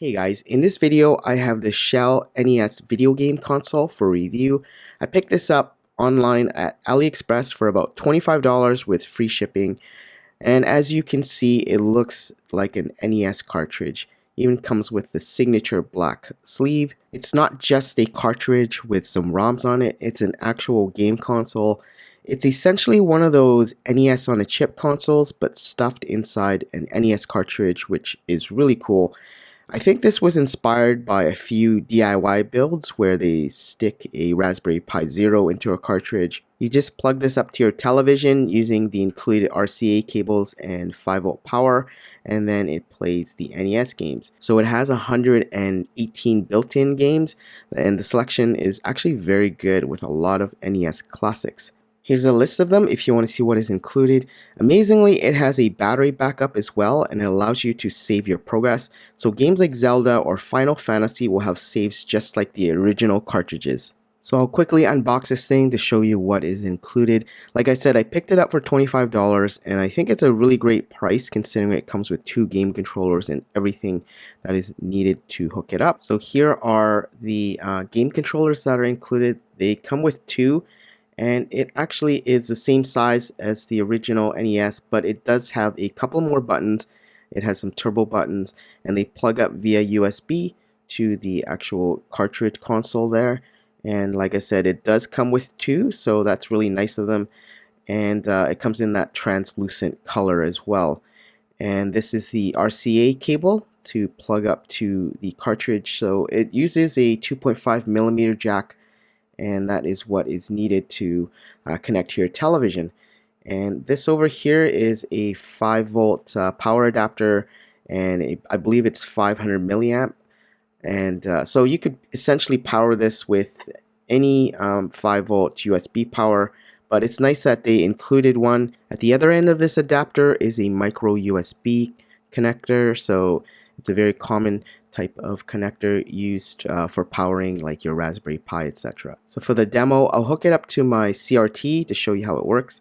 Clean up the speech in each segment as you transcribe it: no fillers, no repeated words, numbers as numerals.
Hey guys, in this video I have the Shell NES video game console for review. I picked this up online at AliExpress for about $25 with free shipping, and as you can see it looks like an NES cartridge. Even comes with the signature black sleeve. It's not just a cartridge with some ROMs on it, it's an actual game console. It's essentially one of those NES on a chip consoles but stuffed inside an NES cartridge, which is really cool. I think this was inspired by a few DIY builds where they stick a Raspberry Pi Zero into a cartridge. You just plug this up to your television using the included RCA cables and 5-volt power, and then it plays the NES games. So it has 118 built-in games, and the selection is actually very good with a lot of NES classics. Here's a list of them if you want to see what is included. Amazingly, it has a battery backup as well, and it allows you to save your progress. So games like Zelda or Final Fantasy will have saves just like the original cartridges. So I'll quickly unbox this thing to show you what is included. Like I said, I picked it up for $25, and I think it's a really great price considering it comes with 2 game controllers and everything that is needed to hook it up. So here are the game controllers that are included. They come with 2. And it actually is the same size as the original NES, but it does have a couple more buttons. It has some turbo buttons, and they plug up via USB to the actual cartridge console there. And like I said, it does come with 2, so that's really nice of them. And it comes in that translucent color as well. And this is the RCA cable to plug up to the cartridge. So it uses a 2.5mm jack, and that is what is needed to connect to your television. And this over here is a 5-volt power adapter, and I believe it's 500 milliamp. And so you could essentially power this with any 5-volt USB power, but it's nice that they included one. At the other end of this adapter is a micro USB connector, so it's a very common type of connector used for powering like your Raspberry Pi, etc. So for the demo, I'll hook it up to my CRT to show you how it works.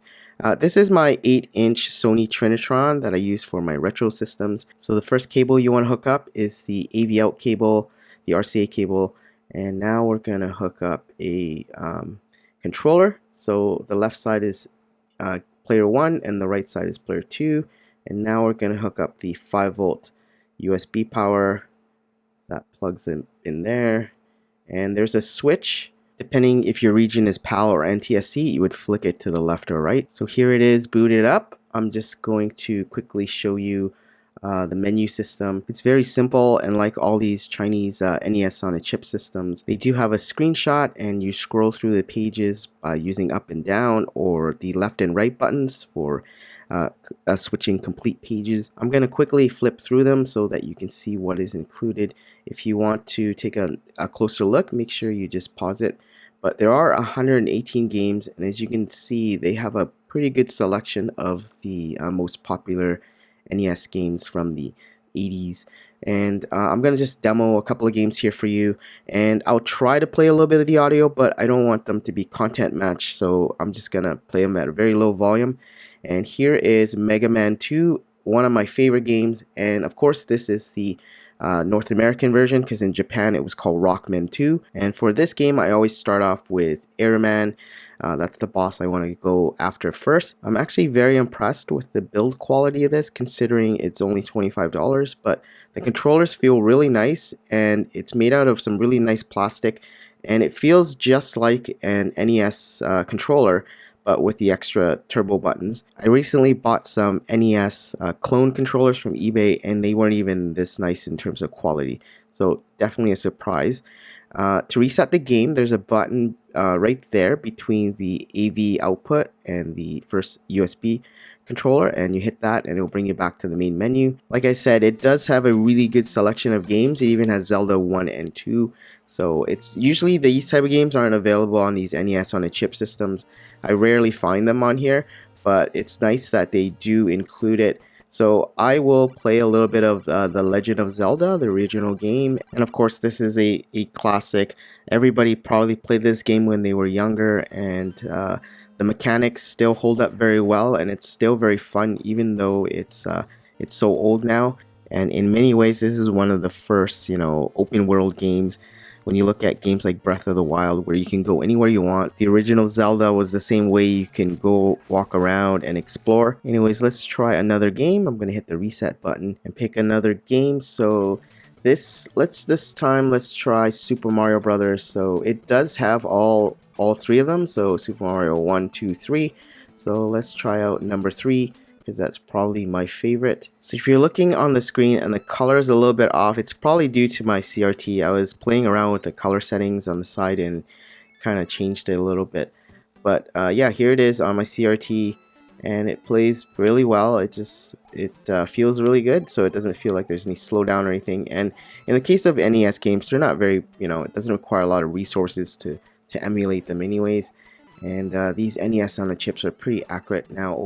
This is my 8-inch Sony Trinitron that I use for my retro systems. So the first cable you want to hook up is the AV out cable, the RCA cable, and now we're going to hook up a controller. So the left side is player 1 and the right side is player 2, and now we're going to hook up the 5-volt USB power that plugs in there, and there's a switch. Depending if your region is PAL or NTSC, you would flick it to the left or right. So here it is booted up. I'm just going to quickly show you the menu system. It's very simple, and like all these Chinese NES on a chip systems, they do have a screenshot, and you scroll through the pages by using up and down or the left and right buttons for switching complete pages. I'm going to quickly flip through them so that you can see what is included. If you want to take a closer look, make sure you just pause it. But there are 118 games, and as you can see, they have a pretty good selection of the most popular NES games from the 80s. And I'm going to just demo a couple of games here for you, and I'll try to play a little bit of the audio, but I don't want them to be content matched, so I'm just going to play them at a very low volume. And here is Mega Man 2, one of my favorite games, and of course this is the North American version, because in Japan it was called Rockman 2. And for this game I always start off with Airman. That's the boss I want to go after first. I'm actually very impressed with the build quality of this, considering it's only $25, but the controllers feel really nice, and it's made out of some really nice plastic, and it feels just like an NES controller, but with the extra turbo buttons. I recently bought some NES clone controllers from eBay, and they weren't even this nice in terms of quality, so definitely a surprise. To reset the game, there's a button right there between the AV output and the first USB controller, and you hit that and it will bring you back to the main menu. Like I said, it does have a really good selection of games. It even has Zelda 1 and 2. So it's usually these type of games aren't available on these NES on a chip systems. I rarely find them on here, but it's nice that they do include it. So I will play a little bit of The Legend of Zelda, the original game. And of course, this is a classic. Everybody probably played this game when they were younger, and the mechanics still hold up very well, and it's still very fun even though it's so old now. And in many ways, this is one of the first, open world games. When you look at games like Breath of the Wild, where you can go anywhere you want. The original Zelda was the same way. You can go walk around and explore. Anyways, let's try another game. I'm gonna hit the reset button and pick another game. So this time let's try Super Mario Brothers. So it does have all three of them. So Super Mario 1, 2, 3. So let's try out number 3, because that's probably my favorite. So if you're looking on the screen and the color is a little bit off, it's probably due to my CRT. I was playing around with the color settings on the side and kind of changed it a little bit. But yeah, here it is on my CRT, and it plays really well. It feels really good, so it doesn't feel like there's any slowdown or anything. And in the case of NES games, they're not very, it doesn't require a lot of resources to emulate them anyways. And these NES on the chips are pretty accurate now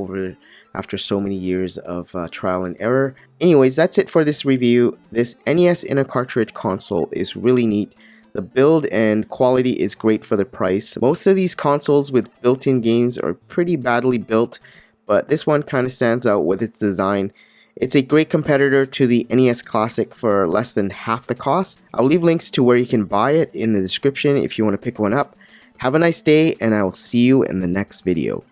after so many years of trial and error. Anyways, that's it for this review. This NES in a cartridge console is really neat. The build and quality is great for the price. Most of these consoles with built-in games are pretty badly built, but this one kind of stands out with its design. It's a great competitor to the NES Classic for less than half the cost. I'll leave links to where you can buy it in the description if you want to pick one up. Have a nice day, and I will see you in the next video.